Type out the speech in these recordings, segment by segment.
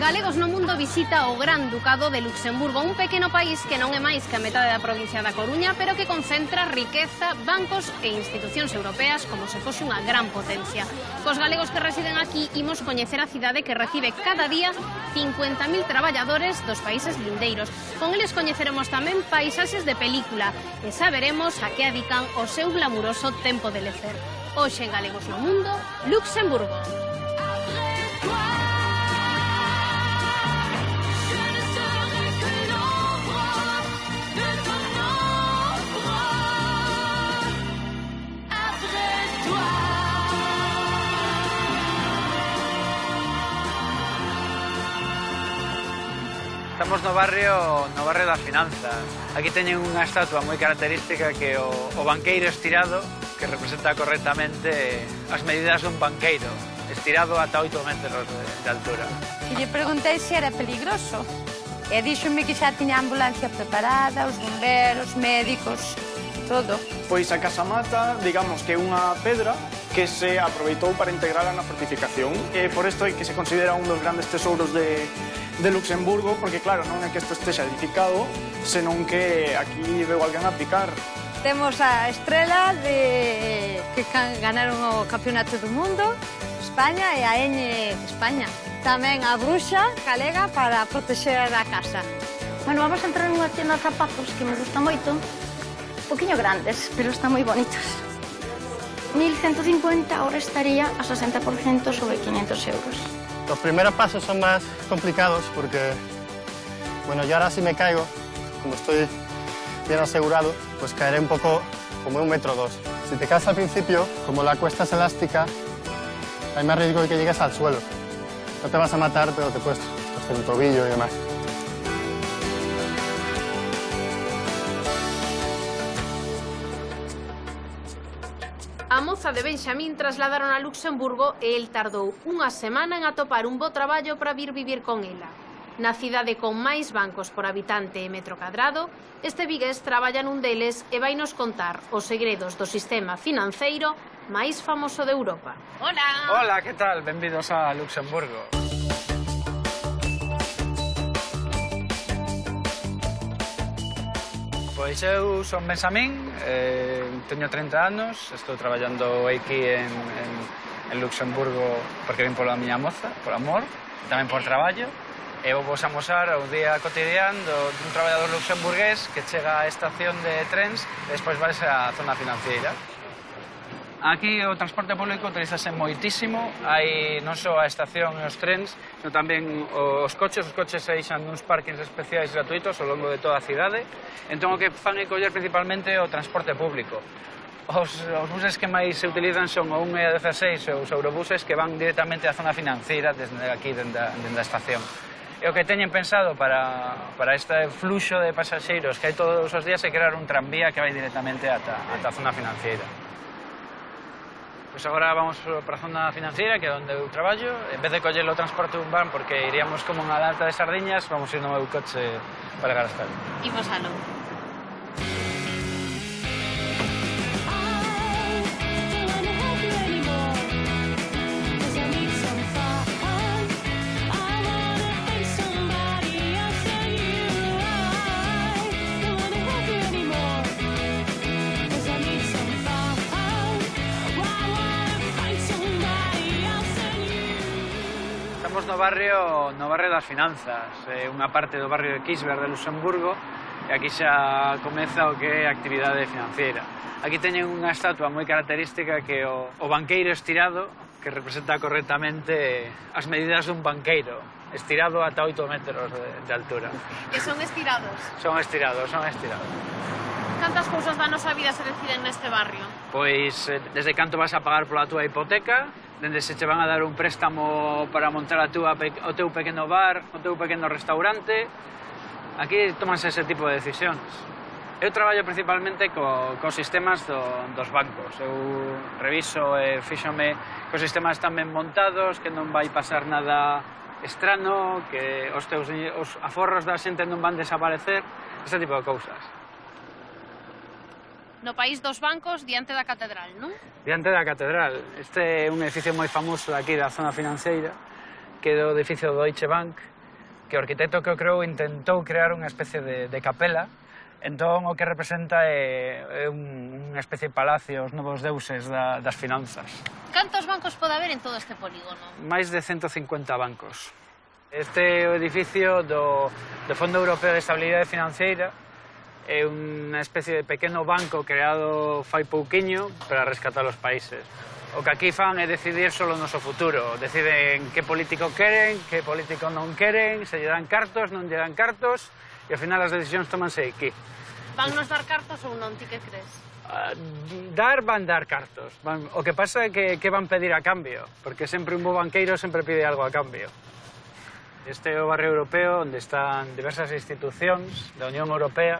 Galegos no mundo visita o Gran Ducado de Luxemburgo, un pequeno país que non é máis que a metade da provincia da Coruña, pero que concentra riqueza, bancos e institucións europeas como se fose unha gran potencia. Cos galegos que residen aquí imos coñecer a cidade que recibe cada día 50.000 traballadores dos países lindeiros. Con eles coñeceremos tamén paisaxes de película e saberemos a que adican o seu glamuroso tempo de lecer. Hoxe en Galegos no mundo, Luxemburgo. Estamos no barrio das finanzas. Aquí teñen unha estatua moi característica que é o banqueiro estirado, que representa correctamente as medidas dun banqueiro, estirado ata 8 metros de altura. E lle preguntei se era peligroso. E díxome que xa tiña a ambulancia preparada, os bomberos, médicos, todo. Pois a casamata, digamos que é unha pedra que se aproveitou para integrala na fortificación. E por isto é que se considera un dos grandes tesouros de Luxemburgo, porque claro, non é que isto estexa edificado, senón que aquí veu alguén a picar. Temos a estrela de que ganaron o campeonato do mundo, España, e a Ñ España. Tamén a bruxa galega para protexer a casa. Bueno, vamos a entrar nunha tienda de zapatos que me gusta moito. Un poquinho grandes, pero están moi bonitos. 1.150, ahora estaría a 60% sobre 500 euros. Los primeros pasos son más complicados porque, bueno, yo ahora si me caigo, como estoy bien asegurado, pues caeré un poco como 1,2 metros. Si te caes al principio, como la cuesta es elástica, hay más riesgo de que llegues al suelo. No te vas a matar, pero te puedes hacer un tobillo y demás. A moza de Benxamín trasladaron a Luxemburgo e el tardou unha semana en atopar un bo traballo para vir vivir con ela. Na cidade con máis bancos por habitante e metro cadrado, este vigués traballa nun deles e vai nos contar os segredos do sistema financeiro máis famoso de Europa. Hola! Hola, que tal? Benvidos a Luxemburgo. Pois eu son Benxamín, teño 30 anos, estou traballando aquí en Luxemburgo porque vim pola miña moza, por amor, e tamén por traballo. E vou vos amosar o día cotidiano dun traballador luxemburgués que chega á estación de trens e despois vais á zona financiera. Aquí o transporte público utilizase moitísimo, hai non só a estación e os trens, sino tamén os coches se deixan nuns parkings especiais gratuitos ao longo de toda a cidade. Entón o que fan é coller principalmente o transporte público. Os buses que máis se utilizan son o 1 e a 16 e os eurobuses que van directamente á zona financiera desde aquí, dende a estación. E o que teñen pensado para este fluxo de pasaxeiros que hai todos os días é crear un tranvía que vai directamente ata a zona financiera. Pois agora vamos para a zona financiera, que é onde eu traballo. En vez de coller o transporte un van, porque iríamos como unha lata de sardiñas, vamos ir no meu coche para gastar. Imos aló. Estamos no barrio das finanzas, unha parte do barrio de Kirchberg de Luxemburgo, e aquí xa comeza o que é a actividade financiera. Aquí teñen unha estatua moi característica que é o banqueiro estirado, que representa correctamente as medidas dun banqueiro, estirado ata 8 metros de altura. Que son estirados? Son estirados. Cantas cousas da nosa vida se deciden neste barrio? Pois desde canto vas a pagar pola túa hipoteca, dende se che van a dar un préstamo para montar o teu pequeno bar, o teu pequeno restaurante. Aquí tomanse ese tipo de decisións. Eu traballo principalmente cos sistemas dos bancos. Eu reviso e fíxome que os sistemas están ben montados, que non vai pasar nada estrano, que os aforros da xente non van desaparecer, ese tipo de cousas. No país dos bancos, diante da catedral, non? Diante da catedral. Este é un edificio moi famoso aquí da zona financeira, que é o edificio do Deutsche Bank, que o arquitecto que o creou intentou crear unha especie de capela. Entón, o que representa é unha especie de palacio, os novos deuses das finanzas. Cantos bancos pode haber en todo este polígono? Máis de 150 bancos. Este edificio do Fondo Europeo de Estabilidade Financeira é unha especie de pequeno banco creado fai pouquiño para rescatar os países. O que aquí fan é decidir solo o noso futuro. Deciden que político queren, que político non queren, se lle dan cartos, non lle dan cartos, e ao final as decisións tómanse aquí. Van nos dar cartos ou non, ti que crees? Van dar cartos. O que pasa é que van pedir a cambio, porque sempre un bo banqueiro sempre pide algo a cambio. Este é o barrio europeo onde están diversas institucións da Unión Europea,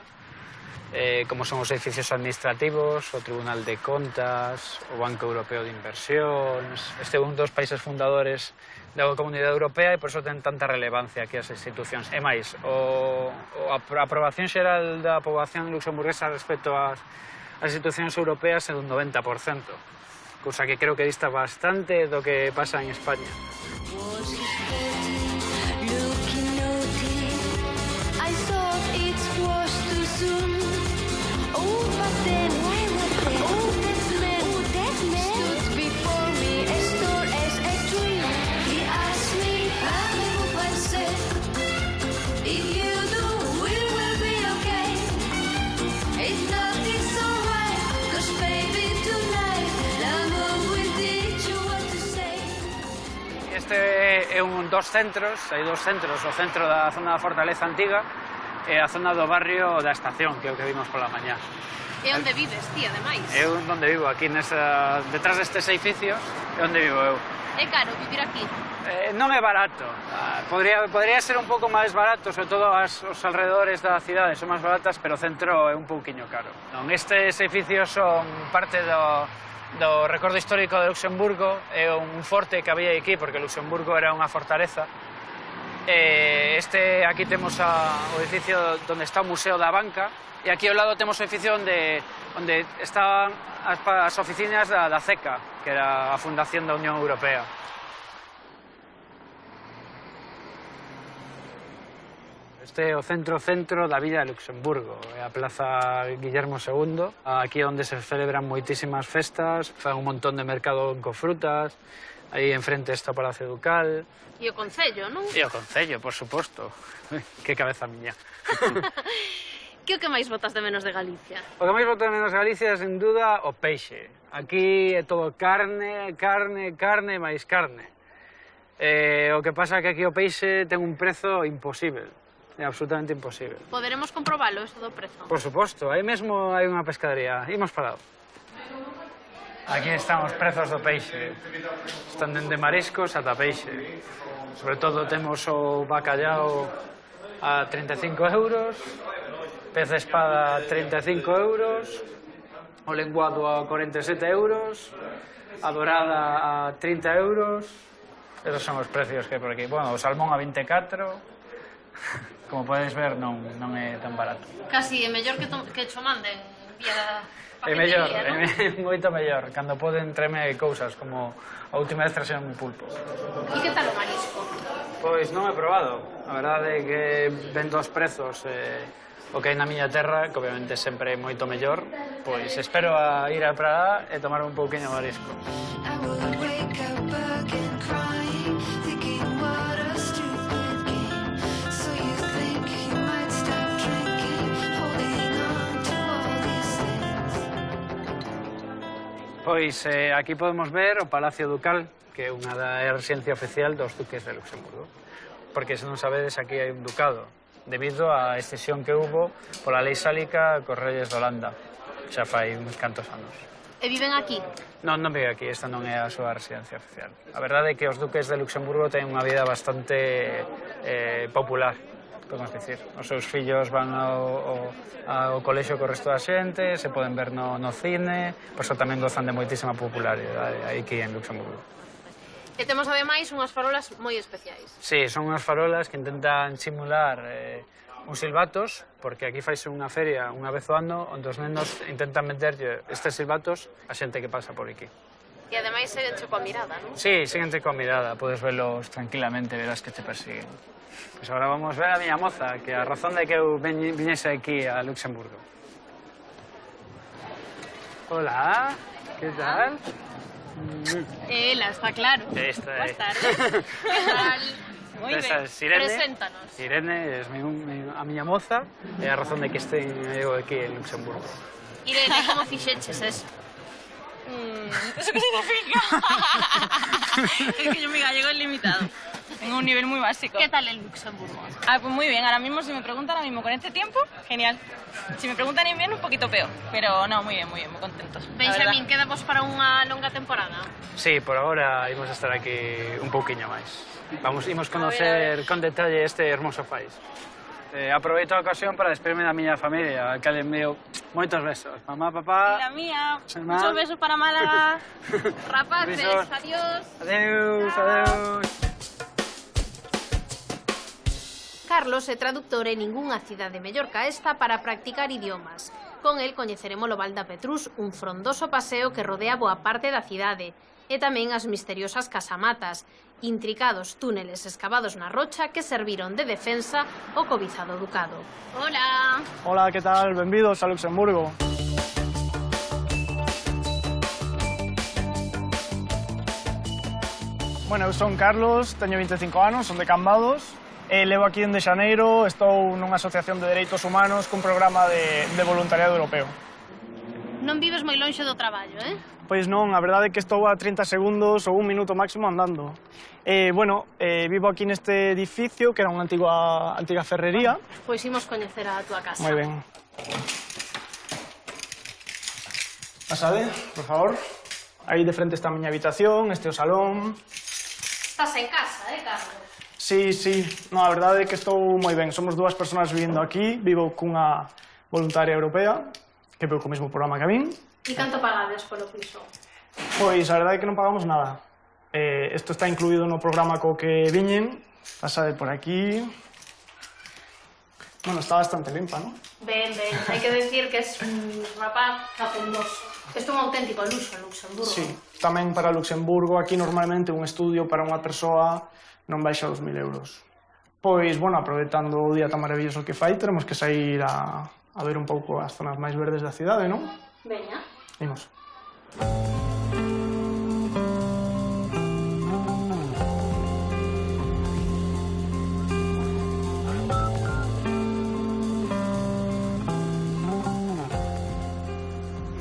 como son os edificios administrativos, o Tribunal de Contas, o Banco Europeo de Inversións. Este é un dos países fundadores da Comunidade Europea e por iso ten tanta relevancia aquí as institucións. E máis, a aprobación xeral da poboación luxemburguesa respecto ás institucións europeas é dun 90%, cousa que creo que dista bastante do que pasa en España. Este é un dos centros, hai dos centros, o centro da zona da Fortaleza Antiga e a zona do barrio da Estación, que é o que vimos pola mañá. E onde vives ti, ademais? Eu onde vivo, aquí detrás destes edificios, é onde vivo eu. É caro vivir aquí? Non é barato. Podría ser un pouco máis barato, sobre todo os alrededores da cidade son máis baratas, pero o centro é un pouquiño caro. Estes edificios son parte do recordo histórico de Luxemburgo, é un forte que había aquí, porque Luxemburgo era unha fortaleza. Aquí temos o edificio onde está o Museo da Banca, e aquí ao lado temos o edificio onde estaban as oficinas da CECA, que era a Fundación da Unión Europea. Este é o centro da villa de Luxemburgo, é a Plaza Guillermo II, aquí onde se celebran moitísimas festas, fan un montón de mercado con frutas, aí enfrente está o Palacio Ducal. E o Concello, non? E o Concello, por suposto. Que cabeza miña. Que o que máis botas de menos de Galicia? O que máis boto de menos de Galicia é, sen duda, o peixe. Aquí é todo carne, máis carne. O que pasa é que aquí o peixe ten un prezo imposible. É absolutamente imposible. Poderemos comprobalo, isto do prezo? Por suposto, aí mesmo hai unha pescadería. Imos parado. Aquí están os prezos do peixe. Están dende mariscos ata peixe. Sobre todo temos o bacallao a 35 euros, pez de espada a 35 euros, o lenguado a 47 euros, a dorada a 30 euros. Esos son os precios que hai por aquí. Bueno, o salmón a 24. Como podes ver, non é tan barato. Casi é mellor que cho manden vía É mellor, non? é moito mellor. Cando poden traerme cousas, como a última vez traxeron un pulpo. E que tal o marisco? Pois non he probado. A verdade é que vendo os prezos o que hai na miña terra, que obviamente sempre é moito mellor, pois espero a ir a Praga e tomar un pouquiño de marisco. Pois aquí podemos ver o Palacio Ducal, que é unha da residencia oficial dos duques de Luxemburgo. Porque, se non sabedes, aquí hai un ducado, debido á excesión que hubo pola lei sálica cos reyes de Holanda, xa fai uns cantos anos. E viven aquí? Non vive aquí, esta non é a súa residencia oficial. A verdade é que os duques de Luxemburgo teñen unha vida bastante popular, podemos dicir. Os seus fillos van ao colexio co resto da xente, se poden ver no cine, por iso tamén gozan de moitísima popularidade aquí en Luxemburgo. E temos ademais unhas farolas moi especiais. Sí, son unhas farolas que intentan simular uns silbatos, porque aquí faise unha feria unha vez ao ano onde os nenos intentan meterlle estes silbatos a xente que pasa por aquí. E ademais seguenche coa mirada, non? Sí, seguenche coa mirada, podes velos tranquilamente, verás que te persiguen. Pois agora vamos ver a miña moza, que a razón de que eu viñese aquí a Luxemburgo. Hola, que tal? Ela, está claro. Esta é. Buenas tardes. Que tal? Moi Esta ben. é Irene. Preséntanos. Irene é a miña moza e a razón de que este eu aquí en Luxemburgo. Irene, como fixeches eso? ¿Eso qué significa? Es que yo mi gallego es limitado. Tengo un nivel muy básico. ¿Qué tal en Luxemburgo? Ah, pues muy bien. Ahora mismo, si me preguntan, ahora mismo con este tiempo, genial. Si me preguntan en invierno, un poquito peor. Pero no, muy bien, muy contentos. Benjamín, quedamos para unha longa temporada? Sí, por agora imos estar aquí un pouquiño máis. Imos conocer con detalle este hermoso país. Aproveito a ocasión para despedirme da miña familia, que le envío moitos besos. Mamá, Y papá... la mía, Mamá. muchos besos para Málaga. Rapaces, Besos. adiós. Adeus, adeus. Carlos é traductor e ningunha cidade mellor ca esta para practicar idiomas. Con el coñeceremos o Val da Petrús, un frondoso paseo que rodea boa parte da cidade, e tamén as misteriosas casamatas, intricados túneles escavados na rocha que serviron de defensa ao cobizado ducado. Hola! Hola, que tal? Benvidos a Luxemburgo. Bueno, eu son Carlos, teño 25 anos, son de Cambados. Levo aquí en Xaneiro, estou nunha asociación de dereitos humanos cun programa de voluntariado europeo. Non vives moi lonxe do traballo, eh? Pois non, a verdade é que estou a 30 segundos ou un minuto máximo andando. Vivo aquí neste edificio, que era unha antiga ferrería. Pois imos coñecer a túa casa. Moi ben. Pasade, por favor. Aí de frente está a miña habitación, este é o salón. Estás en casa, Carlos? Sí. No, a verdade é que estou moi ben. Somos dúas persoas vivindo aquí. Vivo cunha voluntaria europea, que veo co mesmo programa que a min. E canto pagades polo piso? Pois a verdade é que non pagamos nada. Isto está incluído no programa co que viñen. Pasade por aquí. Bueno, está bastante limpa, non? Ben, hai que decir que es un rapaz facendoso. Isto é un auténtico luxo en Luxemburgo. Sí, tamén para Luxemburgo, aquí normalmente un estudio para unha persoa non baixa 2.000 euros. Pois, bueno, aproveitando o día tan maravilloso que fai, teremos que sair a ver un pouco as zonas máis verdes da cidade, non? Veña. Imos.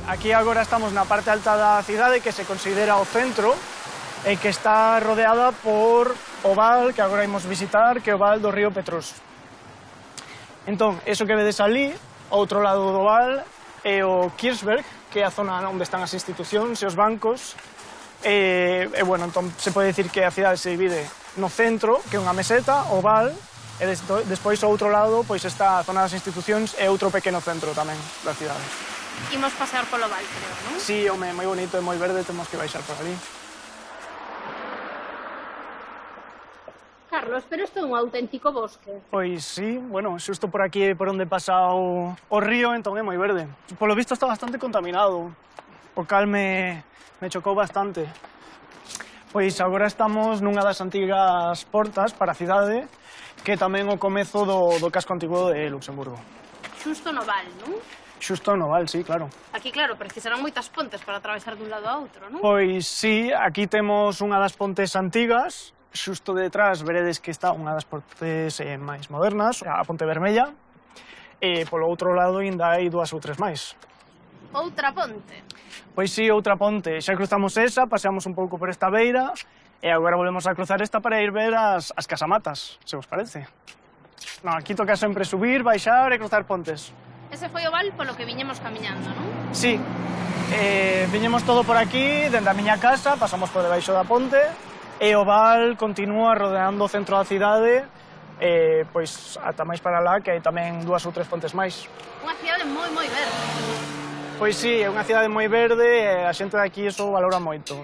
Aquí agora estamos na parte alta da cidade, que se considera o centro, e que está rodeada por o val que agora imos visitar, que é o val do río Petrús. Entón, eso que vedes ali, ao outro lado do val, é o Kirchberg, que é a zona onde están as institucións e os bancos. Bueno, entón, se pode dicir que a cidade se divide no centro, que é unha meseta, o val, e despois ao outro lado pois está a zona das institucións e outro pequeno centro tamén da cidade. Imos pasear polo val, creo, non? Sí, home, moi bonito e moi verde, temos que baixar por ali. Carlos, pero isto é un auténtico bosque. Pois sí, bueno, xusto por aquí é por onde pasa o río, entón é moi verde. Polo visto está bastante contaminado, o cal me chocou bastante. Pois agora estamos nunha das antigas portas para a cidade, que é tamén o comezo do casco antigo de Luxemburgo. Xusto no val, non? Xusto no val, sí, claro. Aquí, claro, precisarán moitas pontes para atravesar dun lado a outro, non? Pois sí, aquí temos unha das pontes antigas, xusto detrás veredes que está unha das pontes máis modernas, a Ponte Vermella, e polo outro lado ainda hai dúas ou tres máis. Outra ponte. Pois sí, outra ponte. Xa cruzamos esa, paseamos un pouco por esta beira, e agora volvemos a cruzar esta para ir ver as casamatas, se vos parece. No, aquí toca sempre subir, baixar e cruzar pontes. Ese foi o val polo que viñemos camiñando, non? Sí, viñemos todo por aquí, dende a miña casa, pasamos por debaixo da ponte, e o val continúa rodeando o centro da cidade, pois ata máis para lá, que hai tamén dúas ou tres pontes máis. Unha cidade moi, moi verde. Pois sí, é unha cidade moi verde e a xente de aquí iso valora moito.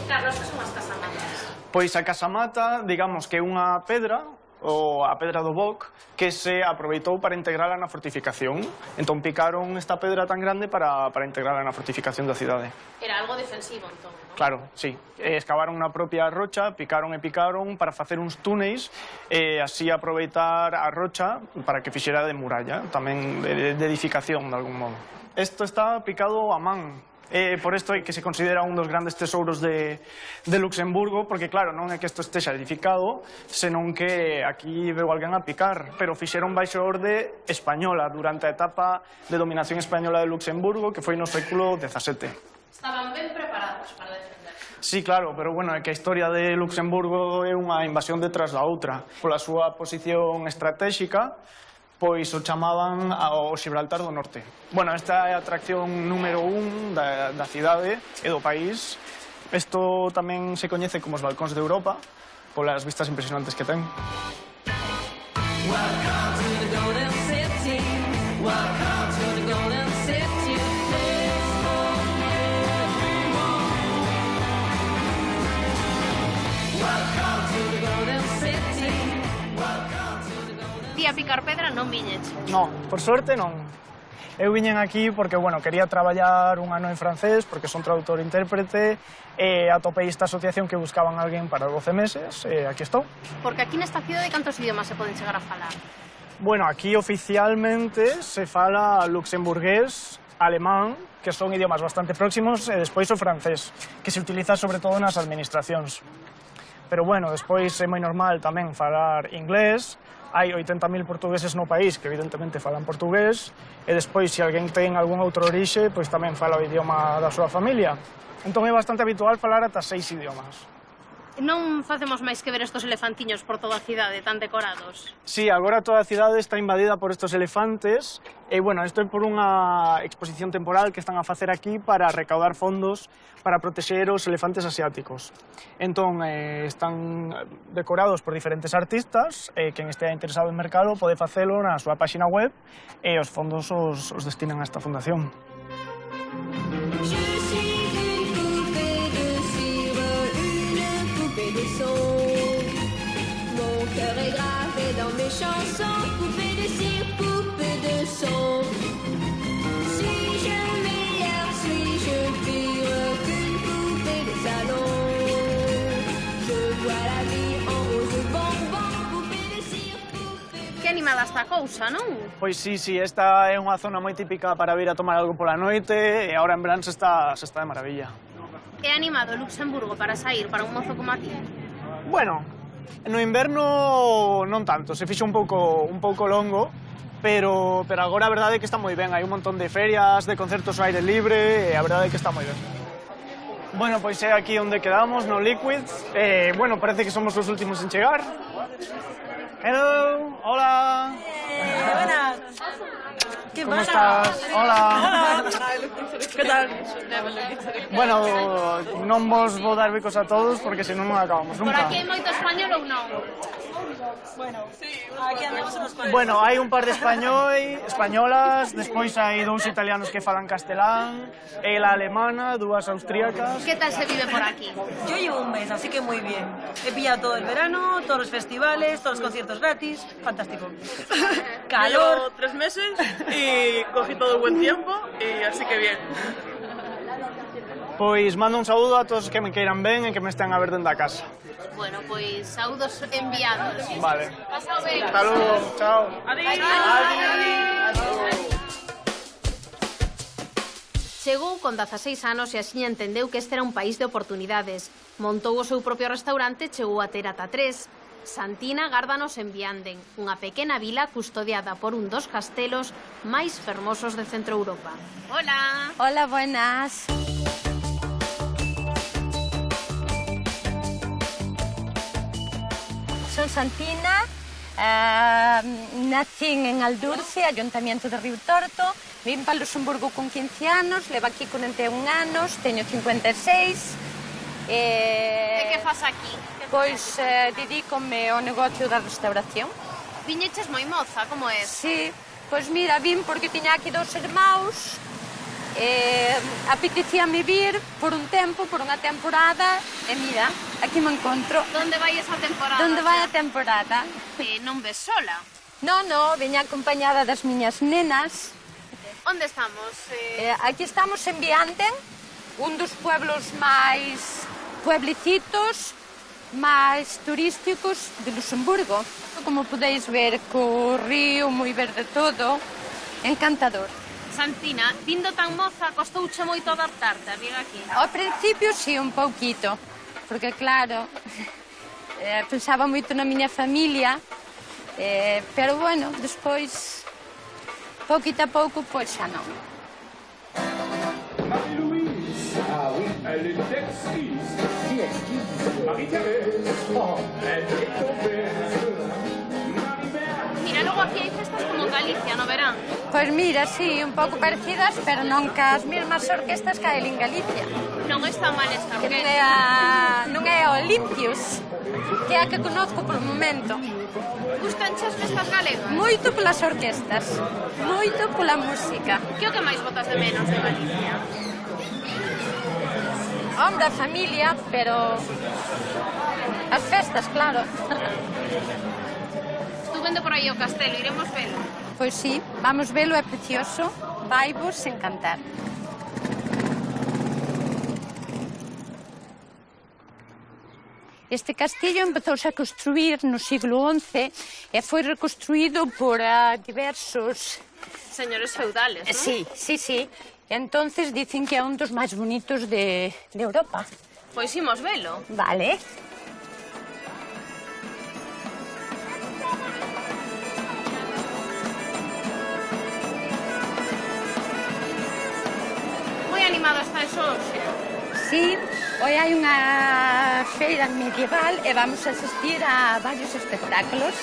Carlos, que son as casamatas? Pois a casamata, digamos que é unha pedra a pedra do Boc, que se aproveitou para integrala na fortificación. Entón picaron esta pedra tan grande para integrala na fortificación da cidade. Era algo defensivo, entón, non? Claro, sí. Escavaron na propia rocha, picaron e picaron para facer uns túneis e así aproveitar a rocha para que fixera de muralla, tamén de edificación, de algún modo. Isto está picado a man. Por isto é que se considera un dos grandes tesouros de Luxemburgo, porque claro, non é que isto estexa edificado, senón que aquí veu alguén a picar, pero fixeron baixo orde española durante a etapa de dominación española de Luxemburgo, que foi no século XVII. Estaban ben preparados para defender. Sí, claro, pero bueno, é que a historia de Luxemburgo é unha invasión detrás da outra. Pola súa posición estratégica, pois o chamaban ao Gibraltar do Norte. Bueno, esta é a atracción número 1 da cidade e do país. Isto tamén se coñece como os balcóns de Europa, polas vistas impresionantes que ten. Ti a picar pedra non viñeches. Non, por sorte non. Eu viñen aquí porque, bueno, quería traballar un ano en francés, porque son traductor e intérprete, e atopei esta asociación que buscaban alguén para 12 meses, e aquí estou. Porque aquí nesta cidade cantos idiomas se poden chegar a falar? Bueno, aquí oficialmente se fala luxemburgués, alemán, que son idiomas bastante próximos, e despois o francés, que se utiliza sobre todo nas administracións. Pero, bueno, despois é moi normal tamén falar inglés. Hai 80.000 portugueses no país que evidentemente falan portugués e despois, se alguén ten algún outro orixe, pois tamén fala o idioma da súa familia. Entón é bastante habitual falar ata 6 idiomas. Non facemos máis que ver estos elefantiños por toda a cidade tan decorados. Sí, agora toda a cidade está invadida por estos elefantes e, bueno, isto é por unha exposición temporal que están a facer aquí para recaudar fondos para protexer os elefantes asiáticos. Entón, están decorados por diferentes artistas e quen estea interesado en mercado pode facelo na súa páxina web e os fondos os destinan a esta fundación. Mon cœur est gravé dans mes chansons, poupée de cire, poupée de son. Suis-je meilleure, suis-je pire qu'une poupée de salon? Je vois la vie en rose bonbon, poupée de cire, poupée de... Que animada esta cousa, non? Pois sí, esta é unha zona moi típica para vir a tomar algo pola noite e agora en verán se está de maravilla. É animado Luxemburgo para sair para un mozo como a ti? Bueno, no inverno non tanto, se fixa un pouco longo, pero agora a verdade é que está moi ben, hai un montón de ferias, de concertos ao aire libre, e a verdade é que está moi ben. Bueno, pois é aquí onde quedamos, no Liquid, bueno, parece que somos os últimos en chegar. Hello, hola. Buenas. ¿Qué ¿Cómo estás? Hola. ¿Qué tal? Bueno, non vos vou dar bicos a todos porque senón non acabamos Por nunca. aquí hai moito español ou non? Bueno, sí, aquí andamos en los cuadros. Bueno, hai un par de españolas, despois hai dous italianos que falan castelán, e la alemana, dúas austríacas. Que tal se vive por aquí? Yo llevo un mes, así que muy bien. He pillado todo el verano, todos los festivales, todos los conciertos gratis. Fantástico. Calor. 3 meses y cogí todo el buen tiempo y así que bien. Pois mando un saúdo a todos que me queiran ben e que me estén a ver dentro da casa. Bueno, pois saúdos enviados. Vale. Pasao ben. Hasta luego, chao. Adiós. Chegou con 16 anos e axiña entendeu que este era un país de oportunidades. Montou o seu propio restaurante e chegou a ter ata 3. Santina gárdanos en Vianden, unha pequena vila custodiada por un dos castelos máis fermosos de Centro Europa. Hola! Hola, buenas. Son Santina, nací en Aldurce, Ayuntamiento de Río Torto, vim para Luxemburgo con 15 anos, levo aquí 41 anos, teño 56. E que fas aquí? Pois dedícome ao negocio da restauración. Viñeches moi moza, como é? Sí, pois mira, vim porque tiña aquí 2 irmãos Apetecíame vir por un tempo, por unha temporada, e mira, aquí me encontro. Donde vai esa temporada? Donde vai a temporada? Non ves sola? No, veña acompañada das miñas nenas. Onde estamos? Aquí estamos en Vianden, un dos pueblos máis pueblecitos, máis turísticos de Luxemburgo. Como podeis ver, co río moi verde todo, encantador. Santina, vindo tan moza, costouche moito adaptarte a vir aquí? Ao principio, sí, un pouquito, porque claro, pensaba moito na miña familia, pero bueno, despois, pouquito a pouco, pois xa non. Marie-Louise. Ah oui, elle est exquise. Qui exquise? Marie-Thérèse. Oh, elle est tombée. Mira, logo aquí hai festas como en Galicia, no verán. Pois mira, sí, un pouco parecidas, pero non ca as mesmas orquestas que hai en Galicia. Non está mal esta Que non é a Olimpios, que é a que conozco por un momento. Gustan as festas galegas? Moito polas orquestas, moito pola música. Que o que máis botas de menos de Galicia? Hombre, a familia, pero as festas, claro. Vendo por aí o castelo, iremos velo. Pois sí, vamos velo, é precioso, vai vos encantar. Este castillo empezouse a construir no siglo XI e foi reconstruído por diversos... Señores feudales, non? Sí. Entonces dicen que é un dos máis bonitos de Europa. Pois imos velo. Vale. Animado está eso hoxe? Sí, hoy hai unha feira medieval e vamos a asistir a varios espectáculos.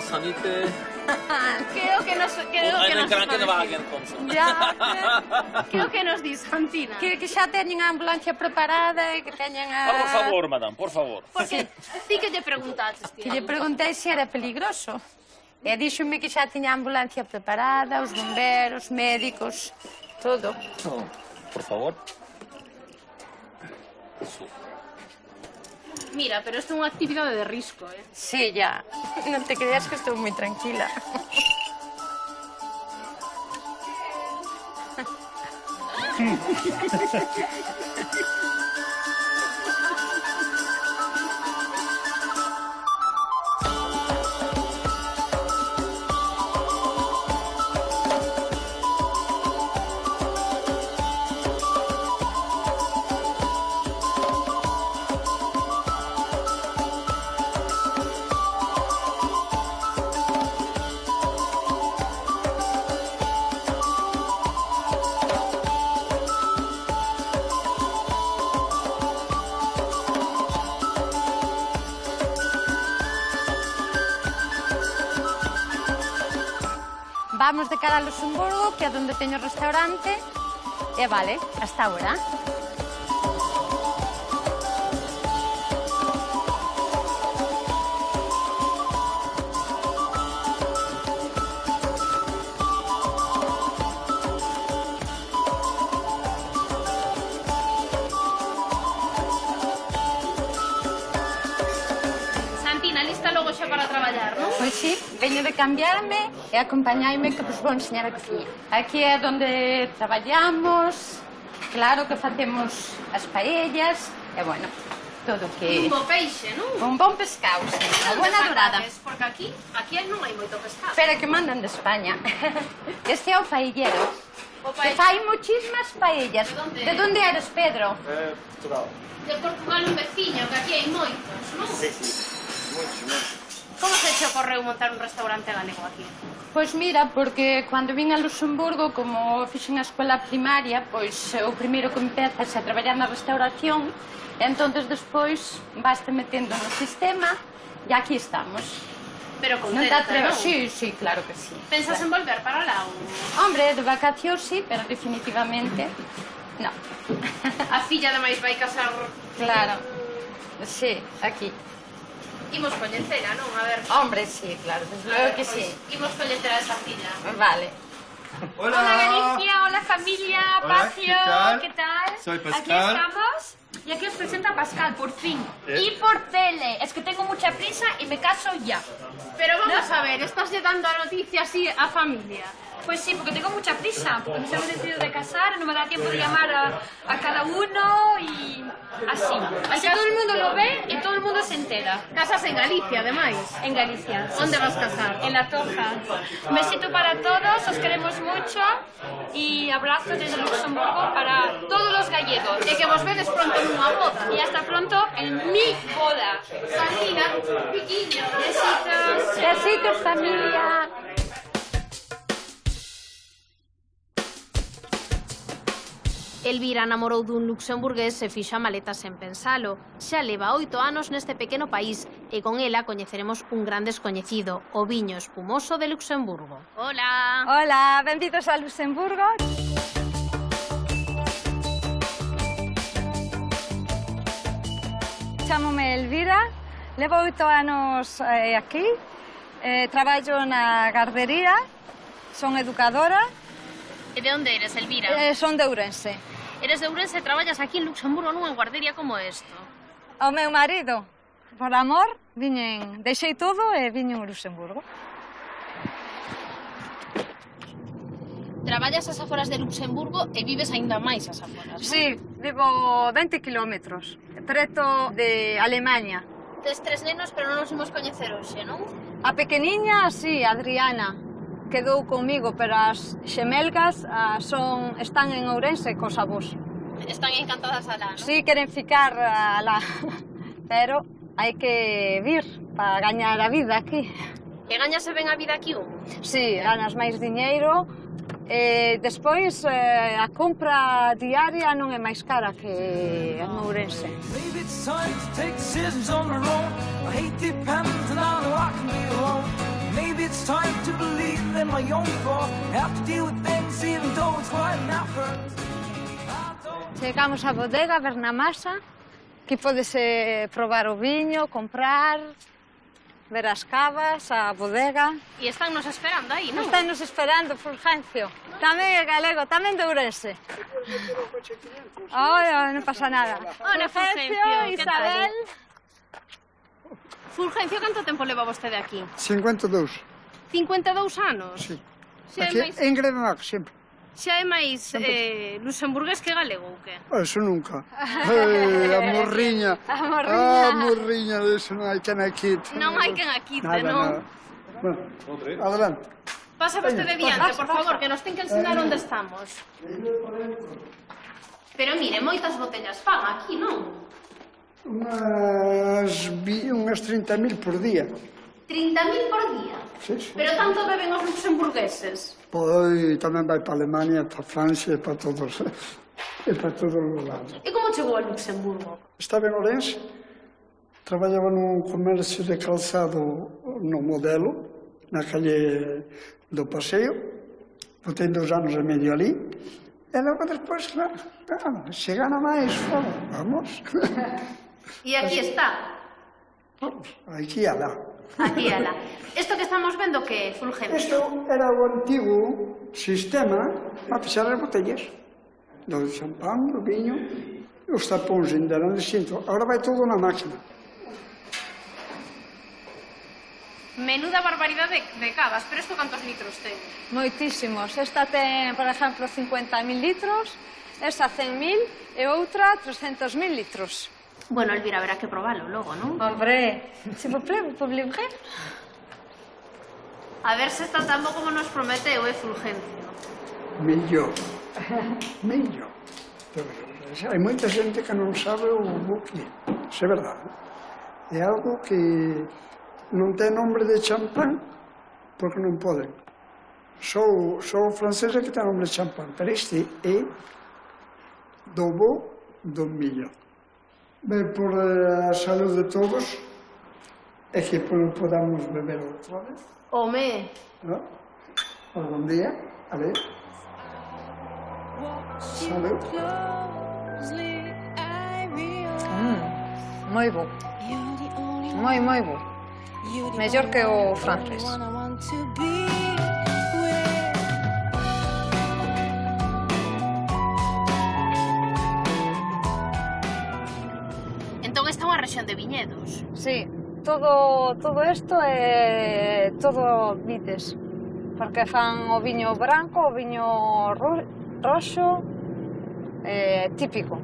Sanite. Creo que nos Creo que nos di Santina. Que xa teñen a ambulancia preparada e que teñen a... Por favor, madame, por favor. Porque ti que lle preguntaste, Que lle preguntei se era peligroso. E díxome que xa tiña a ambulancia preparada, os bomberos, médicos, todo. No, por favor. Mira, pero isto é unha actividade de risco, eh? Sí, ya. Non te creas que estou moi tranquila. Vamos de cara a Luxemburgo, que é onde teño o restaurante, e vale, hasta ahora. Santina, lista logo xa para traballar, non? Pois sí, veño de cambiarme e acompañaime que vos vou enseñar a cociña. Aquí é onde traballamos, claro que facemos as paellas, e bueno, todo que... Un bo peixe, non? Un bon pescado, sí, unha buena dorada. Porque aquí non hai moito pescado. Pero que mandan de España. Este é o paellero. Que fai muchísimas paellas. De onde eres, Pedro? Portugal. De Portugal un veciño, que aquí hai moitos, non? Sí, moitos. Como se che ocorreu montar un restaurante galego aquí? Pois mira, porque cando vin a Luxemburgo, como fixen a escola primaria, pois o primeiro que empezas a traballar na restauración, e entonces despois vaste metendo no sistema e aquí estamos. Pero contenta, non? Sí, sí, claro que sí. Pensas en volver para lá? Hombre, de vacacións sí, pero definitivamente no. A filla ademais vai casar... Claro, sí, aquí. Imos coñecela, non? A ver... Hombre, sí, claro, desde luego que sí. Imos coñecer a esa filla. Vale. Hola. Hola Galicia, hola familia, Hola, Pacio, ¿qué tal? ¿qué tal? Soy Pascal. Aquí estamos. Y aquí os presenta Pascal, por fin. Y por tele. Es que tengo mucha prisa y me caso ya. Pero vamos a ver, estás lle dando a noticia así a familia. Pues sí, porque tengo mucha prisa, porque nos hemos decidido de casar, no me da tiempo de llamar a cada uno y así. Así todo el mundo lo ve y todo el mundo se entera. Casas en Galicia, ademais. En Galicia. Onde vas casar? En La Toja. Un besito para todos, os queremos mucho y abrazos desde Luxemburgo para todos los gallegos. E que vos vedes pronto nunha boda. Y hasta pronto en mi boda. Salina, piquiño. Besitos. Besitos, familia. Elvira namorou dun luxemburgués e fixo a maleta sen pensalo. Xa leva 8 anos neste pequeno país e con ela coñeceremos un gran descoñecido, o viño espumoso de Luxemburgo. Hola! Hola, benvidos a Luxemburgo. Chámome Elvira, levo 8 anos aquí, traballo na gardería, son educadora. E de onde eres, Elvira? Son de Ourense. Eres de Ourense e traballas aquí en Luxemburgo nunha guardería como esto. O meu marido, por amor, deixei todo e viñen a Luxemburgo. Traballas ás aforas de Luxemburgo e vives aínda máis ás aforas, non? Sí, vivo 20 kilómetros, preto de Alemanha. Tes 3 nenos, pero non nos imos coñecer hoxe, non? A pequeniña, sí, Adriana, quedou comigo, pero as xemelgas están en Ourense cos avós. Están encantadas alá, non? Sí, queren ficar alá, pero hai que vir para gañar a vida aquí. E gañase ben a vida aquí, Sí, ganas máis diñeiro. Despois, a compra diaria non é máis cara que en Ourense. Maybe it's time to take decisions on our own. I hate the pens and I know I can be alone. Maybe it's time to believe in my own flaws. Have to deal with things even though it's quite an effort. Chegamos á bodega, a ver na masa, que podese probar o viño, comprar, ver as cavas, a bodega. E están nos esperando aí, non? Están nos esperando, Fulgencio. Tamén é galego, tamén de Ourense. Non pasa nada. Hola, Fulgencio, Isabel. Fulgencio, canto tempo leva vostede aquí? 52. 52 anos? Sí. Xa Aquí máis... en Grevemac, sempre. Xa é máis luxemburgués que galego, ou que? Eso nunca. A morriña. A morriña, eso non hai quen a quite. Non hai quen a quite, non? Bueno, adelante. Pasa vostede diante, por favor, que nos ten que ensinar onde estamos. Pero mire, moitas botellas fan aquí, non? Unhas 30.000 por día. 30.000 por día? Sí, sí. Pero tanto beben os luxemburgueses? Pois tamén vai para Alemania, para Francia e para todos. E para todos os lados. E como chegou a Luxemburgo? Estaba en Ourense, traballaba nun comercio de calzado no Modelo, na calle do Paseo, botei 2 anos e medio ali, e logo despois, claro, se gana máis, vamos. E aquí está? Vamos, aquí e alá. Aquí e alá. Isto que estamos vendo que é, Fulgencio? Isto era o antigo sistema para fixar as botellas. Do champán, do viño, os tapóns ainda eran distintos. Agora vai todo na máquina. Menuda barbaridade de cavas, pero isto cantos litros ten? Moitísimos. Esta ten, por exemplo, 50.000 litros, esa 100.000 e outra 300.000 litros. Bueno, Elvira, haberá que probalo logo, non? Hombre, s'il vous plaît, vous pouvez l'ouvrir? A ver se está tan bo como nos prometeu, Fulgencio? Mellor. Mellor. Hai moita xente que non sabe o que é. Isso é verdade. É algo que non ten nombre de champán porque non poden. Só o francés é que ten nombre de champán, pero este é do bo do millo. Ben, por a salud de todos, é que podamos beber outra vez. Home, ¿No? Algún día, a ver. Salud. Moi bo. Moi bo. Mellor que o francés. entón esta é unha rexión de viñedos. Sí, todo isto é todo vides. Porque fan o viño branco, o viño roxo, típico.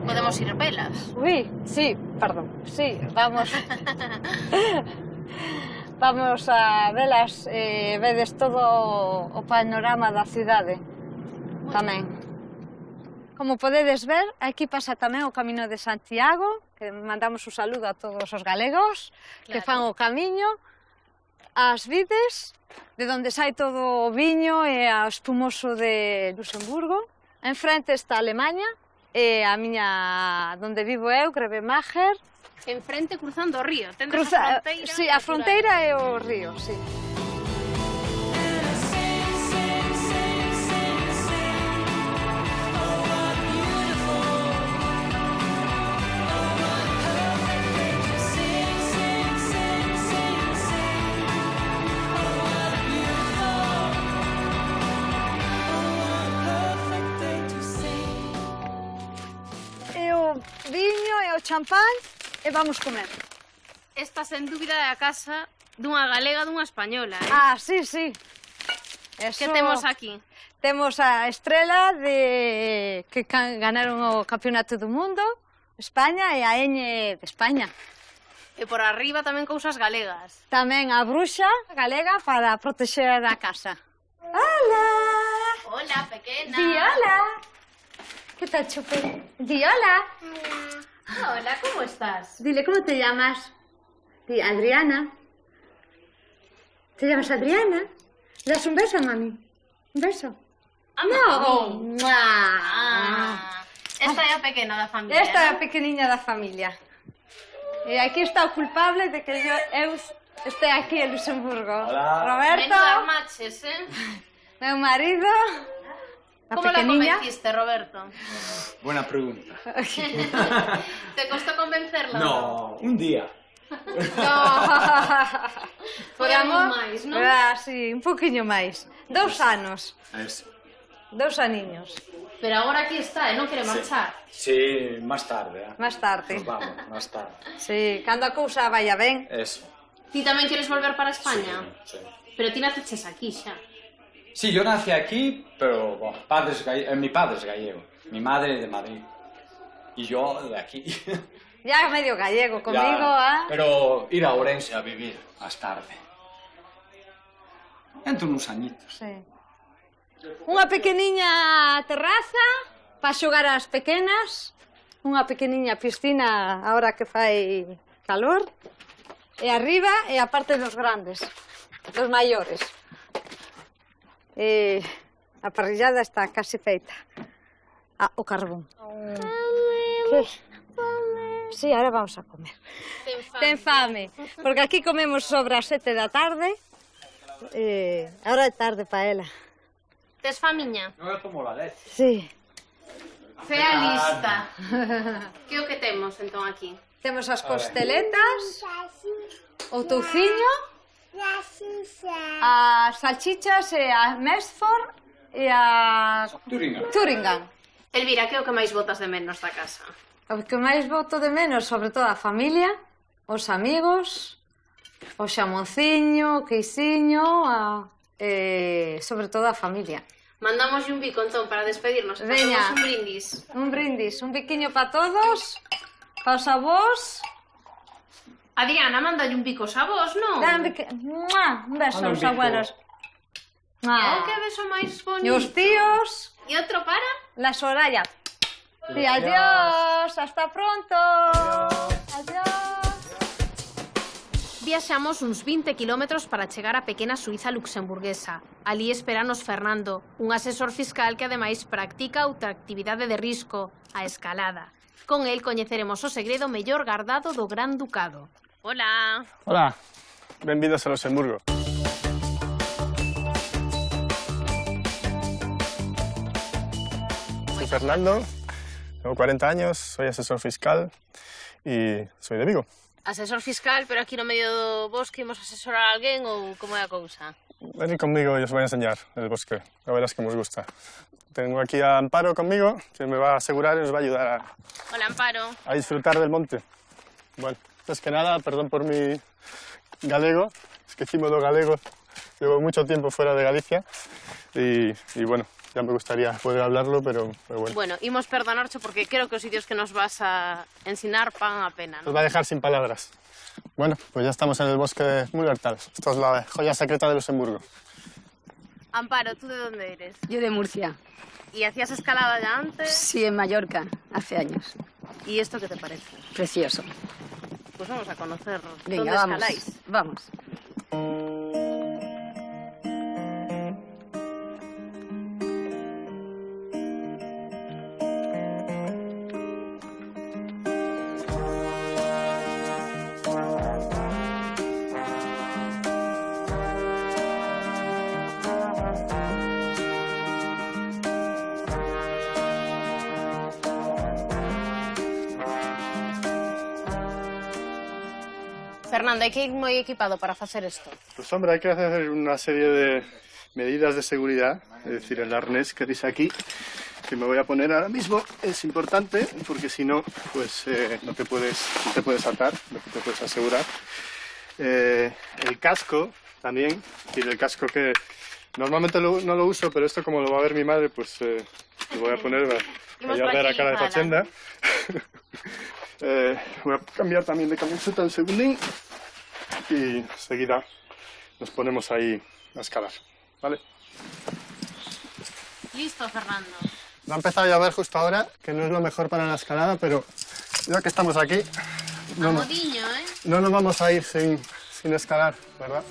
Podemos ir velas. Ui, sí, perdón, sí, vamos. Vamos a velas, vedes todo o panorama da cidade tamén. Como podedes ver, aquí pasa tamén o Camiño de Santiago, que mandamos un saludo a todos os galegos que fan o camiño, as vides, de onde sai todo o viño e o espumoso de Luxemburgo. Enfrente está Alemanha, e a miña, onde vivo eu, Grevenmacher. Enfrente cruzando o río, tendes a fronteira. Sí, a fronteira e o río, sí. Viño e o champán e vamos comer. Esta, sen dúbida, é a casa dunha galega e dunha española, Ah, sí, sí. Eso... Que temos aquí? Temos a estrela de que ganaron o Campeonato do Mundo, España, e a Ñ de España. E por arriba tamén cousas galegas. Tamén a bruxa galega para protexer a casa. Hola! Hola, pequena. Di hola! ¿Qué tal, Chupe? Di hola. Hola, ¿cómo estás? Dile, ¿cómo te llamas? Di, Adriana. ¿Te llamas Adriana? ¿Le das un beso a mami? ¿Un beso? No. Esta é a pequena da familia. Esta é a pequeniña da familia. E aquí está o culpable de que eu este aquí en Luxemburgo. Hola. Roberto. Menudas maches, Meu marido. ¿Cómo la convenciste, Roberto? Buena pregunta. ¿Te costó convencerla? No, un día. No. Foi amor máis, non? Sí, un poquinho máis. 2 anos. Eso. 2 aniños. Pero agora aquí está, non quere marchar. Sí, más tarde. Más tarde. Nos vamos, más tarde. Sí, cando a cousa vaya ben. Eso. Ti tamén queres volver para España? Sí. Pero ti naceches aquí xa. Sí, yo nací aquí, pero bueno, mi padre es gallego, mi madre de Madrid y yo de aquí. Ya medio gallego conmigo, ya, pero ir a Ourense a vivir más tarde. Dentro unos añitos. Sí. Unha pequeniña terraza para xogar as pequenas, unha pequeniña piscina ahora que fai calor, e arriba e a parte dos grandes, dos maiores. E a parrillada está casi feita. Ah, o carbón. Que? Sí, ahora vamos a comer. Ten fame. Porque aquí comemos sobre as 7 da tarde. Ahora é tarde para ela. Tes famiña? No me tomo la leche. Sí. Fea lista. Que o que temos, entón, aquí? Temos as costeletas, o touciño, as salchichas e a Mesford e a Turingan. Elvira, que é o que máis botas de menos da casa? O que máis boto de menos, sobre todo, a familia, os amigos, o xamonciño, o queisiño, sobre todo a familia. Mandamos un bico, entón, para despedirnos. Veña. Un brindis. Un brindis, un biquiño para todos, para os avós. Adriana, mándalle un bico aos avós, non? Un beso aos abuelos. Oh, que beso máis bonito. E os tíos. E outro para? La Soraya. Y adiós, hasta pronto. Adiós. Viaxamos uns 20 kilómetros para chegar á pequena Suiza luxemburguesa. Ali esperanos Fernando, un asesor fiscal que ademais practica outra actividade de risco, a escalada. Con el coñeceremos o segredo mellor gardado do Gran Ducado. Hola. Hola, benvidos a Luxemburgo. Soy Fernando, tengo 40 años, soy asesor fiscal y soy de Vigo. Asesor fiscal, pero aquí no medio do bosque imos asesorar a alguén ou como é a cousa? Venid conmigo y os voy a enseñar el bosque, la verdad es que me gusta. Tengo aquí a Amparo conmigo, que me va a asegurar y nos va a ayudar Hola, Amparo. a disfrutar del monte. Bueno, antes que nada, perdón por mi galego, esquecimo do galego, llevo mucho tiempo fuera de Galicia y bueno, ya me gustaría poder hablarlo, pero bueno. Bueno, imos perdonarcho porque creo que os sitios que nos vas a ensinar pagan a pena, Nos ¿no? va a dejar sin palabras. Bueno, pues ya estamos en el bosque de Mullertal. Esto es la joya secreta de Luxemburgo. Amparo, ¿tú de dónde eres? Yo de Murcia. ¿Y hacías escalada ya antes? Sí, en Mallorca, hace años. ¿Y esto qué te parece? Precioso. Pues vamos a conocer Venga, dónde vamos. escaláis. Vamos. Fernando, hai que ir moi equipado para facer isto. Pues hombre, hay que hacer una serie de medidas de seguridad, es decir, el arnés que dice aquí, que me voy a poner ahora mismo, es importante, porque si no, pues no te puedes atar, no te puedes asegurar. El casco también, es decir, el casco que normalmente no lo uso, pero esto como lo va a ver mi madre, pues lo voy a poner para ayudar a cara de fachenda. Voy a cambiar también de camiseta un segundín y enseguida nos ponemos ahí a escalar, ¿vale? Listo, Fernando. Va a empezar a llover justo ahora, que no es lo mejor para la escalada, pero ya que estamos aquí, A modiño, ¿eh? no nos vamos a ir sin escalar, ¿verdad?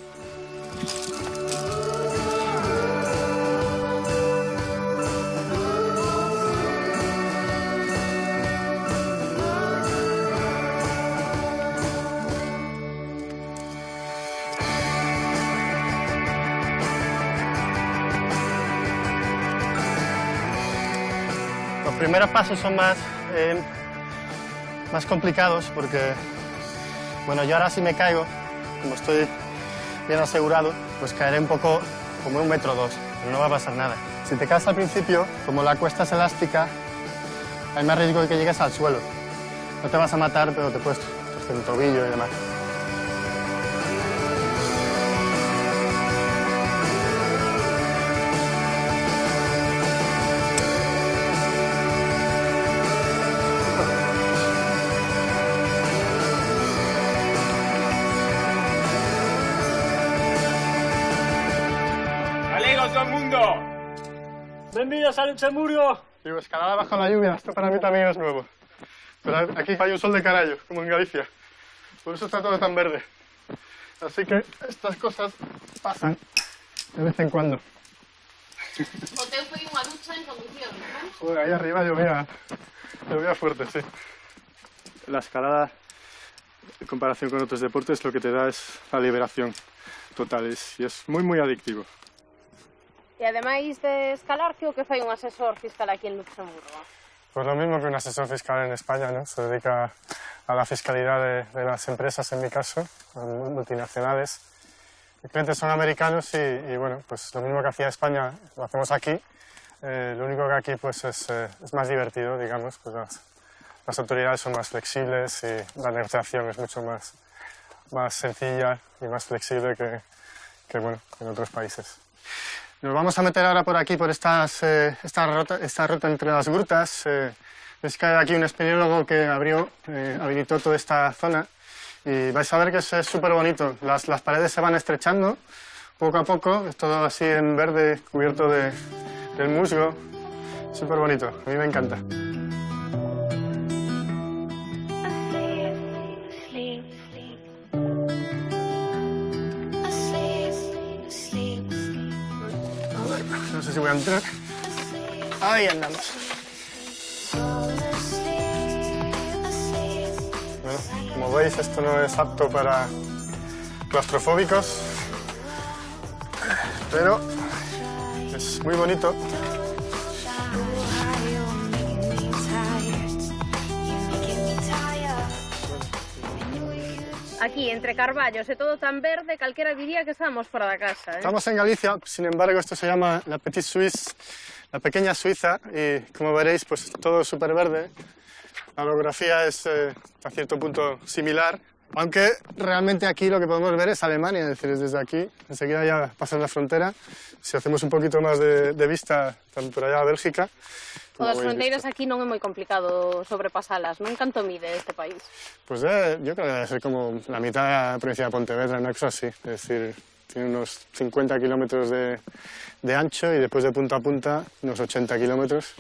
Los primeros pasos son más complicados porque, bueno, yo ahora si me caigo, como estoy bien asegurado, pues caeré un poco como 1,2 metros, pero no va a pasar nada. Si te caes al principio, como la cuesta es elástica, hay más riesgo de que llegues al suelo. No te vas a matar, pero te puedes torcer un tobillo y demás. todo el mundo! ¡Bienvenidos a Luxemburgo! Digo, escalada bajo la lluvia, esto para mí también es nuevo. Pero aquí hay un sol de carallo, como en Galicia. Por eso está todo tan verde. Así que estas cosas pasan de vez en cuando. O teu foi unha ducha en conducción, non? Joder, ahí arriba llovía fuerte, sí. La escalada, en comparación con otros deportes, lo que te da es la liberación total y es muy, muy adictivo. E ademais de escalar, que o que fai un asesor fiscal aquí en Luxemburgo? Pues lo mismo que un asesor fiscal en España, ¿no? Se dedica a la fiscalidad de las empresas, en mi caso, multinacionales. Mis clientes son americanos y bueno, pues lo mismo que hacía España lo hacemos aquí. Lo único que aquí pues es más divertido, digamos, pues las autoridades son más flexibles y la negociación es mucho más sencilla y más flexible que bueno, en otros países. Nos vamos a meter ahora por aquí, por esta ruta entre las grutas. Es que hay aquí un espeleólogo que habilitó toda esta zona y vais a ver que es súper bonito. Las paredes se van estrechando poco a poco, es todo así en verde, cubierto del musgo. Súper bonito, a mí me encanta. adentro. Ahí andamos. Bueno, como veis, esto no es apto para claustrofóbicos, pero es muy bonito. Aquí, entre carballos e todo tan verde, calquera diría que estamos fora da casa. Estamos en Galicia, sin embargo, esto se llama la Petite Suisse, la pequeña Suiza, y como veréis, pues todo es súper verde. La orografía es a cierto punto similar, aunque realmente aquí lo que podemos ver es Alemania, es decir, desde aquí, enseguida ya pasas la frontera. Si hacemos un poquito más de vista, por allá a Bélgica. O das fronteiras aquí non é moi complicado sobrepasalas, non? Canto mide este país? Pues yo creo que debe ser como la mitad de la provincia de Pontevedra, una cosa así. Es decir, tiene unos 50 kilómetros de ancho y después de punta a punta unos 80 kilómetros.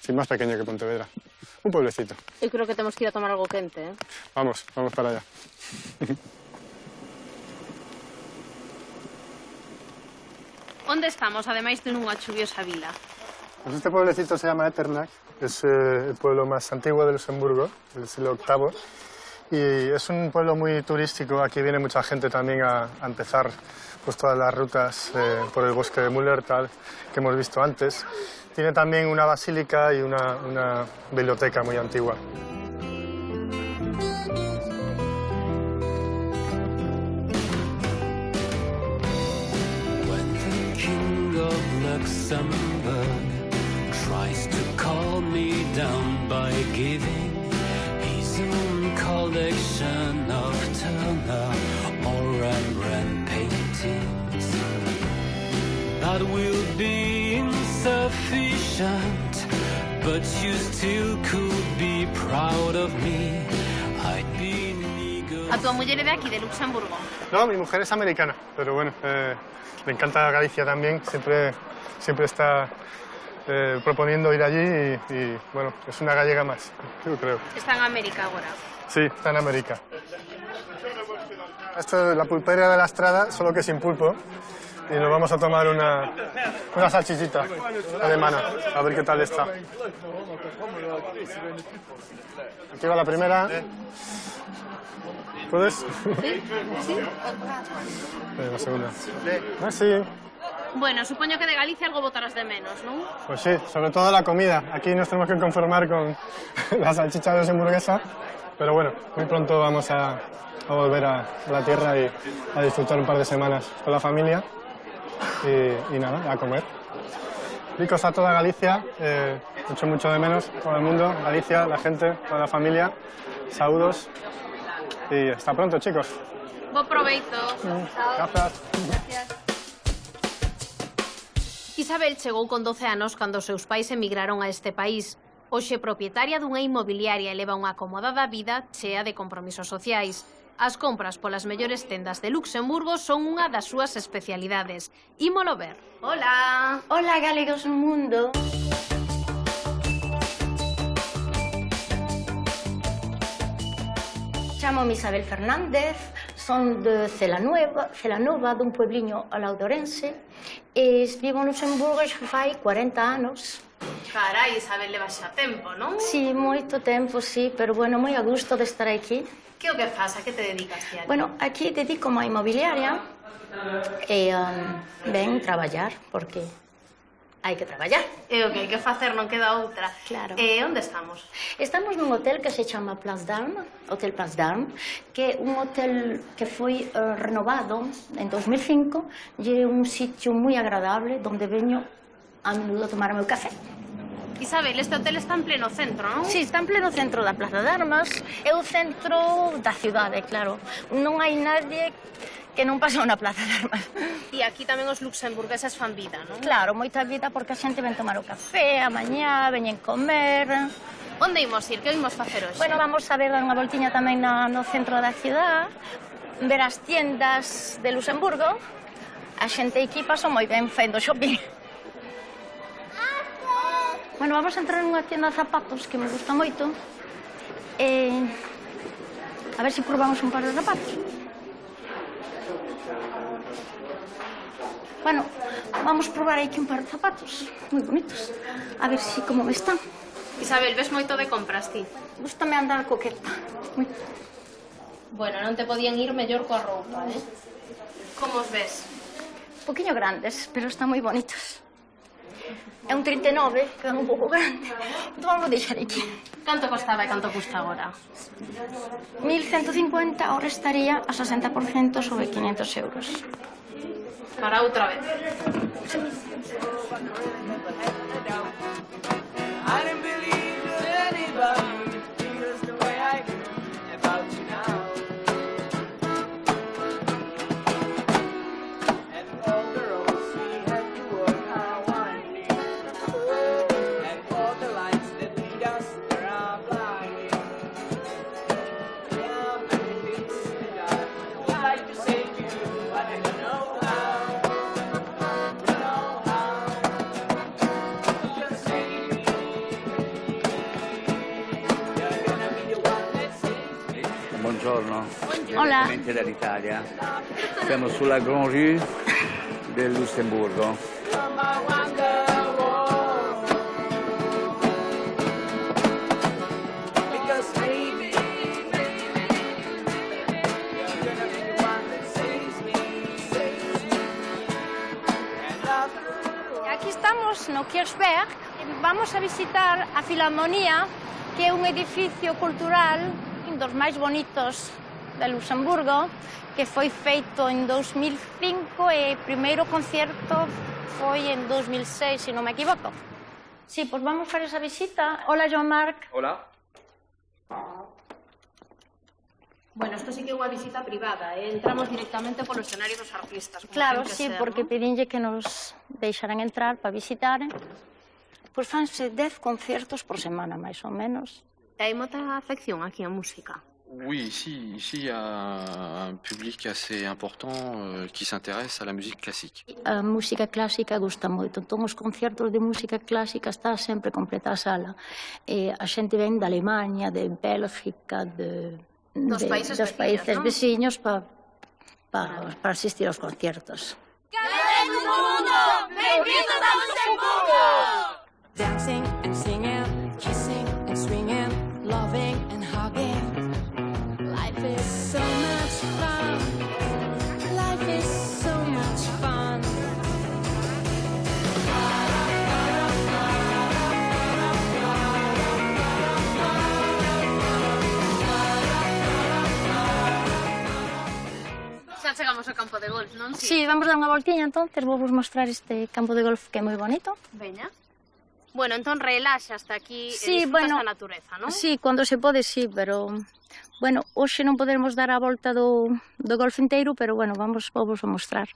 Sí, más pequeño que Pontevedra. Un pueblecito. Eu creo que temos que ir a tomar algo quente, ¿eh? Vamos para allá. Onde estamos, ademais de nunha chuviosa vila? Pues este pueblecito se llama Echternach, es el pueblo más antiguo de Luxemburgo, del siglo VIII, y es un pueblo muy turístico. Aquí viene mucha gente también a empezar pues, todas las rutas por el bosque de Mullertal que hemos visto antes. Tiene también una basílica y una biblioteca muy antigua. When the king of Luxembourg tries to calm me down by giving his own collection of Turner or Rembrandt paintings, that will be insufficient, but you still could be proud of me. I'd be eager. A tua muller é de aquí, de Luxemburgo? No, mi mujer es americana, pero bueno, le encanta Galicia también, siempre está proponiendo ir allí y bueno, es una gallega más, yo creo. Está en América ahora. Sí, está en América. Esto es la pulpería de la Estrada, solo que sin pulpo. Y nos vamos a tomar una salchichita alemana, a ver qué tal está. Aquí va la primera. ¿Puedes? Sí, sí. La segunda. Sí. Bueno, supoño que de Galicia algo botarás de menos, ¿no? Pues sí, sobre todo la comida. Aquí nos tenemos que conformar con la salchicha luxemburguesa, pero bueno, muy pronto vamos a volver a la tierra y a disfrutar un par de semanas con la familia y nada, a comer. Ricos a toda Galicia, echo mucho de menos todo el mundo, Galicia, la gente, toda la familia. Saludos y hasta pronto, chicos. Bo proveito. Gracias. Isabel chegou con 12 anos cando os seus pais emigraron a este país. Hoxe propietaria dunha inmobiliaria e leva unha acomodada vida chea de compromisos sociais. As compras polas mellores tendas de Luxemburgo son unha das súas especialidades. Ímolo ver. Hola. Hola, galegos no mundo. Chamo-me Isabel Fernández, son de Celanova, dun puebliño ao lado de Ourense, e vivo en Luxemburgo xa fai 40 anos. Carai, Isabel, leva xa tempo, non? Sí, moito tempo, sí, pero bueno, moi a gusto de estar aquí. Que o que faz? A que te dedicas, tia? Bueno, aquí dedico a inmobiliaria e ven traballar, porque hai que traballar. E o que hai que facer, non queda outra. Claro. E onde estamos? Estamos nun hotel que se chama Place d'Armes, Hotel Place d'Armes, que é un hotel que foi renovado en 2005 e é un sitio moi agradable onde veño a menudo a tomar o meu café. Isabel, este hotel está en pleno centro, non? Sí, está en pleno centro da Plaza de Armas. É o centro da cidade, claro. Non hai nadie que non pasa na Plaza de Armas. E aquí tamén os luxemburgueses fan vida, non? Claro, moita vida porque a xente ven tomar o café, a mañá, veñen comer. Onde imos ir? Que imos facer hoxe? Bueno, vamos a ver dar unha voltiña tamén no centro da cidade, ver as tiendas de Luxemburgo. A xente aquí pasou moi ben facendo shopping. Bueno, vamos a entrar nunha tienda de zapatos que me gusta moito. A ver se probamos un par de zapatos. Bueno, Vamos probar aquí un par de zapatos moi bonitos. A ver si como me están. Isabel, ves moito de compras, ti? Gústame andar coqueta. Moito. Bueno, non te podían ir mellor coa roupa, eh? Como os ves? Un poquinho grandes, pero están moi bonitos. É un 39, que é un pouco grande. Entón vamos deixar aquí. Canto costaba e canto custa agora? 1.150, ahora estaría a 60% sobre 500 euros. Para outra vez. Buongiorno. Hola. Direttamente dall'Italia. Siamo sulla Grand Rue del Lussemburgo. Aquí estamos no Kirchberg. Vamos a visitar a Filarmonía, que é un edificio cultural dos máis bonitos de Luxemburgo, que foi feito en 2005 e o primeiro concerto foi en 2006, se non me equivoco. Sí, pois vamos fazer esa visita. Hola, Jean-Marc. Hola. Bueno, isto sí que é unha visita privada, entramos directamente polo escenario dos artistas. Claro, sí, porque pedinlle que nos deixaran entrar para visitar. Pois fanse 10 concertos por semana, máis ou menos. Hai moita afección aquí a música. Oui, ici il y a un public assez important qui s'intéresse à la musique classique. A música clásica gusta moito. Entón, os concertos de música clásica está sempre completa a sala. A xente ven da Alemanha, de Bélgica, dos países veciños para asistir aos conciertos. ¡Calentemos o mundo! ¡Benvidos a Luxemburgo! Dancing and singing, kissing and swinging, loving and hugging. Life is so much fun. Life is so much fun. Xa chegamos ao campo de golf, non? Sí, vamos dar unha voltiña, entonces vou vos mostrar este campo de golf que é moi bonito. Veña. Bueno, entón relaxa hasta aquí sí, e disfrutas bueno, da natureza, non? Sí, cando se pode, sí, pero... Bueno, hoxe non podemos dar a volta do golf inteiro, pero bueno, vamos a mostrar.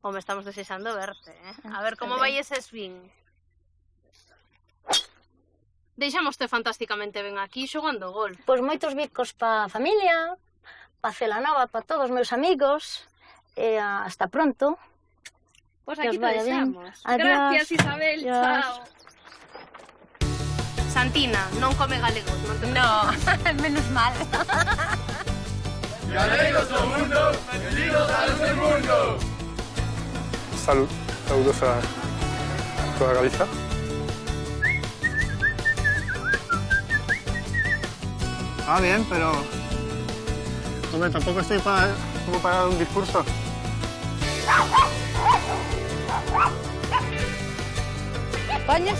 Home, estamos desexando verte, eh? A ver como vai ese swing. Deixamoste fantásticamente ben aquí xogando golf. Pois moitos bicos pa familia, pa Celanova, pa todos os meus amigos, e hasta pronto. Pois aquí te deixamos. Adiós. Gracias, Isabel. Adiós. Chao. Santina, non come galegos, non te menos mal. Galegos do mundo, benvidos a Luxemburgo. Salud, saludos a toda Galicia. Bien, pero... Hombre, tampoco estoy para dar un discurso. Coño.